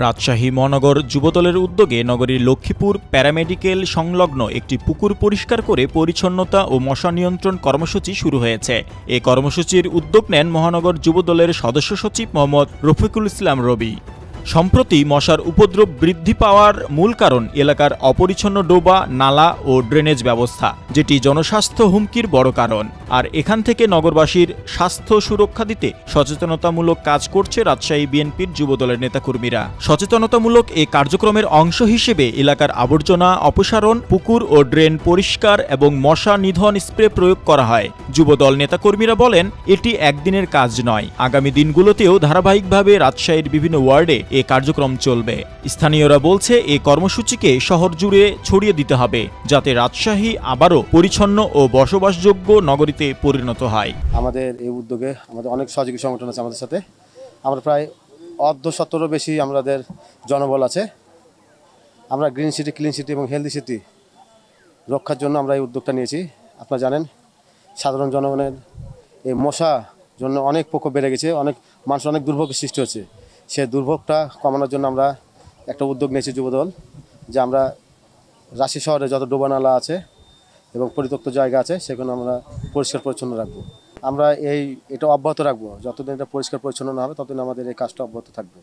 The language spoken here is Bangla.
রাজশাহী মহানগর যুবদলের উদ্যোগে নগরীর লক্ষ্মীপুর প্যারামেডিকেল সংলগ্ন একটি পুকুর পরিষ্কার করে পরিচ্ছন্নতা ও মশা নিয়ন্ত্রণ কর্মসূচি শুরু হয়েছে। এই কর্মসূচির উদ্যোগ নেন মহানগর যুবদলের সদস্য সচিব মোহাম্মদ রফিকুল ইসলাম রবি। সম্প্রতি মশার উপদ্রব বৃদ্ধি পাওয়ার মূল কারণ এলাকার অপরিচ্ছন্ন ডোবা, নালা ও ড্রেনেজ ব্যবস্থা, যেটি জনস্বাস্থ্য হুমকির বড় কারণ। আর এখান থেকে নগরবাসীর স্বাস্থ্য সুরক্ষা দিতে সচেতনতামূলক কাজ করছে রাজশাহী বিএনপির যুবদলের নেতাকর্মীরা। সচেতনতামূলক এই কার্যক্রমের অংশ হিসেবে এলাকার আবর্জনা অপসারণ, পুকুর ও ড্রেন পরিষ্কার এবং মশা নিধন স্প্রে প্রয়োগ করা হয়। যুবদল নেতাকর্মীরা বলেন, এটি একদিনের কাজ নয়, আগামী দিনগুলোতেও ধারাবাহিকভাবে রাজশাহীর বিভিন্ন ওয়ার্ডে এ কার্যক্রম চলবে। স্থানীয়রা বলছে, এই কর্মসূচিকে শহর জুড়ে ছড়িয়ে দিতে হবে, যাতে রাজশাহী আবারও পরিচ্ছন্ন ও বসবাসযোগ্য নগরীতে পরিণত হয়। আমাদের এই উদ্যোগে আমাদের অনেক সহযোগী সংগঠন আছে আমাদের সাথে। আমরা প্রায় অর্ধশতেরও বেশি আমাদের জনবল আছে। আমরা গ্রিন সিটি, ক্লিন সিটি এবং হেলদি সিটি রক্ষার জন্য আমরা এই উদ্যোগটা নিয়েছি। আপনারা জানেন, সাধারণ জনগণের এই মশা জন্য অনেক প্রকোপ বেড়ে গেছে, অনেক মানুষ অনেক দুর্ভোগের সৃষ্টি হচ্ছে। সেই দুর্ভোগটা কমানোর জন্য আমরা একটা উদ্যোগ নিয়েছি যুবদল, যে আমরা রাজশাহী শহরে যত ডোবা নালা আছে এবং পরিত্যক্ত জায়গা আছে সেখানে আমরা পরিষ্কার পরিচ্ছন্ন রাখবো। আমরা এটা অব্যাহত রাখবো, যতদিন এটা পরিষ্কার পরিচ্ছন্ন না হবে ততদিন আমাদের এই কাজটা অব্যাহত থাকবে।